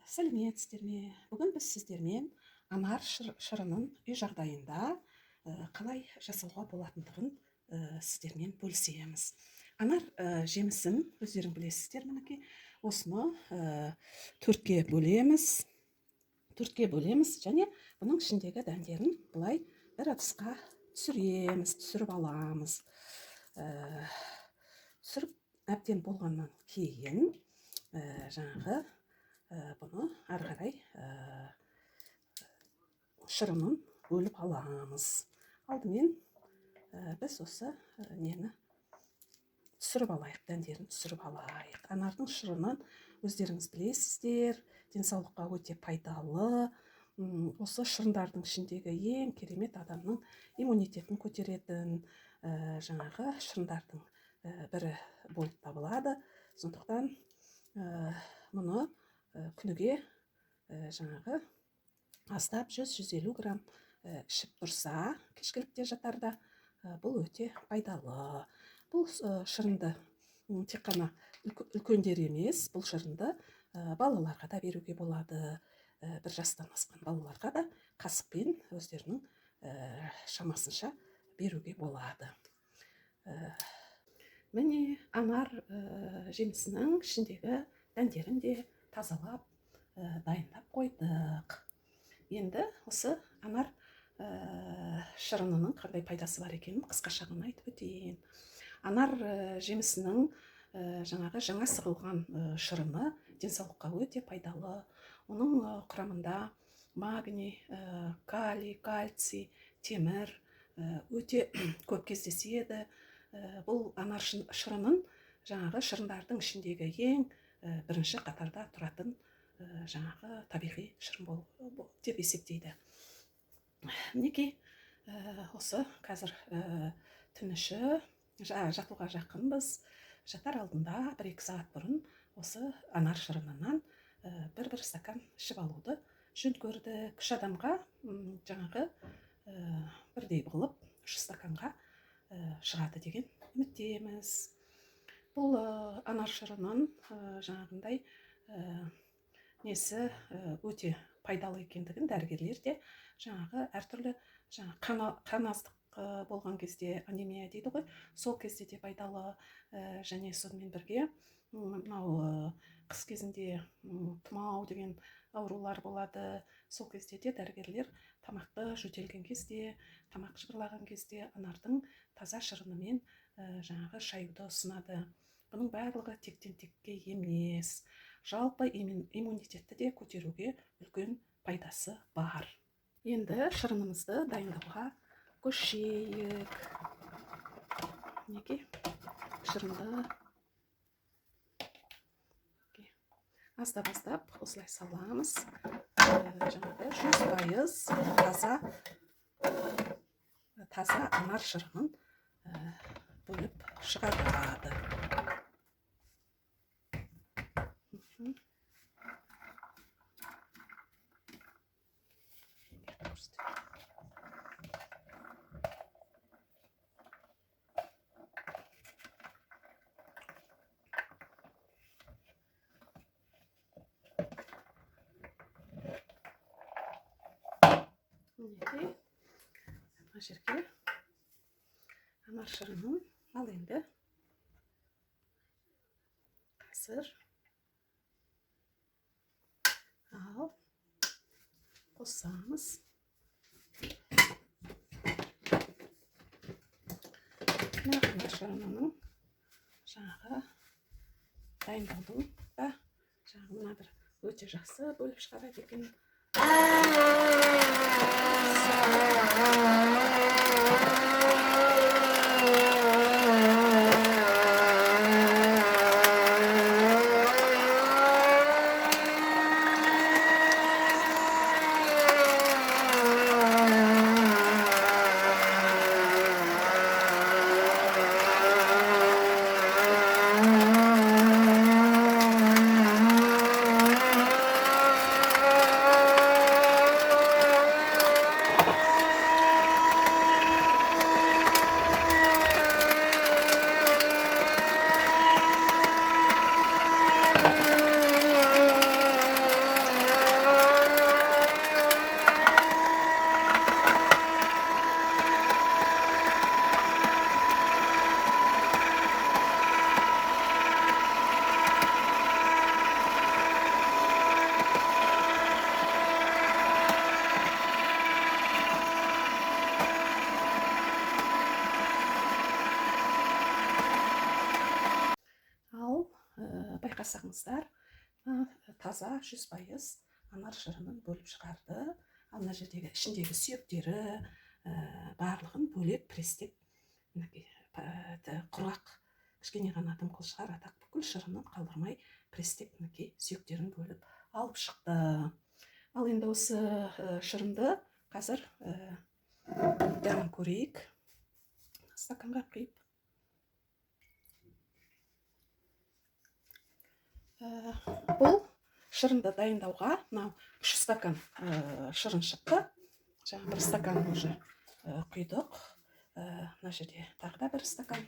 сәлеметсіздер ме? Бүгін біз сіздермен анар шырынын үй жағдайында қалай жасауға болатындығын сіздермен бөлісеміз. Анар жемісін өздерің білесіздер, мінекей осыны төртке бөлеміз. Және бұның ішіндегі дәндерін былай бір ыдысқа түсіріп аламыз. Түсіріп әбден болғаннан кейін жаңағы бұны ары қарай шырынын бөліп аламыз. Алдымен біз осы нені түсіріп алайық, дәндерін түсіріп алайық. Анардың шырынын өздеріңіз білесіздер, денсаулыққа өте пайдалы. Осы шырындардың ішіндегі ең керемет адамның иммунитетін көтеретін жаңағы шырындардың бірі болып табылады. Сондықтан мұны күніге жаңағы аздап 100-150 грамм ішіп тұрса, кешкілікте жатарда, бұл өте пайдалы. Бұл шырынды тек қана үлкендер емес, бұл шырынды балаларға да беруге болады. Бір жастан асқан балаларға да қасықпен өздерінің шамасынша беруге болады. Міне анар жемісінің ішіндегі дәндерін де тазалап дайындап қойдық. Енді осы анар шырынының қандай пайдасы бар екенін қысқаша ғана айтып өтейін. Анар жемісінің жаңа сығылған шырыны денсаулыққа өте пайдалы. Оның құрамында магний, калий, кальций, темір өте көп кездеседі. Бұл анар шырынын жаңағы шырындардың ішіндегі ең бірінші қатарда тұратын жаңағы табиғи шырын деп есептейді. Мінекей осы қазір түн іші жатуға жақынбыз. Жатар алдында 1-2 сағат бұрын осы анар шырынынан бір стакан ішіп алуды жөн көрдік. 3 адамға жаңағы бірдей болып 3 стаканға шығады деген үміттеміз. Бұл анар шырынын жаңағындай несі өте пайдалы екендігін дәрігерлер де жаңағы әртүрлі қан аздық болған кезде, анемия дейді ғой, сол кезде де пайдалы. Және сонымен бірге мынау қыс кезінде тұмау деген аурулар болады. Сол кезде де дәрігерлер тамақты жөтелген кезде, тамақ жыбырлаған кезде анардың таза шырынымен жаңағы шаюды ұсынады. Бұның барлығы тектен текке емес, жалпы иммунитетті де көтеруге үлкен пайдасы бар. Енді шырынымызды дайындауға көшейік. Неге шырынды аздап осылай саламыз. Жаңағы 100% таза анар шырынын бөліп шығарады. Мына жерге анар шырынын ал енді қазір ал қосамыз. Анар шырынының жаңағы дайындаудың да жаңағы мына бір өте жақсы бөліп шығарады екен. байқасаңыздар, таза 100% анар шырынын бөліп шығарды. Ал мына жердегі ішіндегі сүйектері барлығын бөлек престеп, құрғақ кішкене ғана дымқыл шығар, бүкіл шырынын қалдырмай престеп сүйектерін бөліп алып шықты. Ал енді осы шырынды қазір дәмін көрейік. Стаканға құйып. Бұл шырынды дайындауға мынау 3 стакан шырын шықты. Жаңа 1 стакан уже құйдық. Мына жерде тағы да 1 стакан.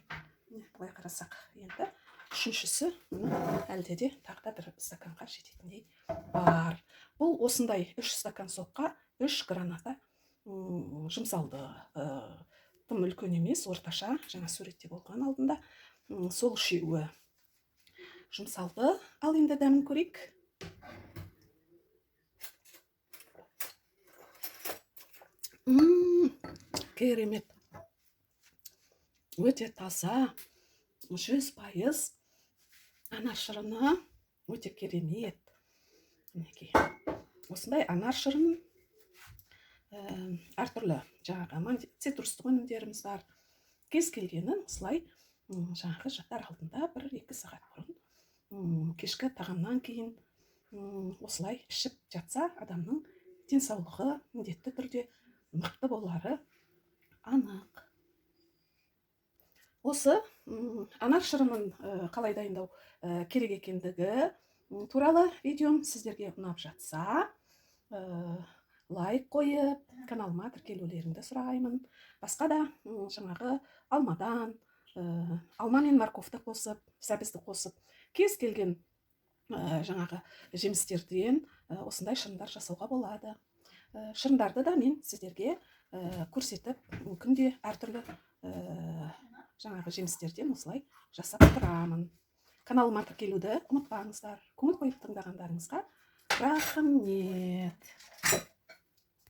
Былай қарасақ, енді үшіншісі әлде де тағы да 1 стаканға жететіндей бар. Бұл осындай 3 стакан сотқа 3 граната жұмсалды. Тым үлкен емес, орташа, жаңа суретте болған алдында сол үшеуі жұмсалды. Ал енді дәмін көрейік. Керемет. Өте таза, 100% анар шырыны өте керемет. Осындай анар шырын әртүрлі жаңағы цитрустық өнімдеріміз бар. Кез келгенін осылай жаңағы жатар алдында 1-2 сағат бұрын кешкі тағамнан кейін осылай ішіп жатса, адамның денсаулығы міндетті түрде мықты болары анық. Осы анар шырынын қалай дайындау керек екендігі туралы видеом сіздерге ұнап жатса, лайк қойып, каналыма тіркелулеріңді сұраймын. Басқа да жаңағы алмадан, алма мен морковты қосып, сәбізді қосып, кез келген жаңағы жемістерден осындай шырындар жасауға болады. Шырындарды да мен сіздерге көрсетіп, күнде әртүрлі жаңағы жемістерден осылай жасап тұрамын. Каналыма тіркелуді ұмытпаңыздар. Көңіл қойып тыңдағандарыңызға рахмет.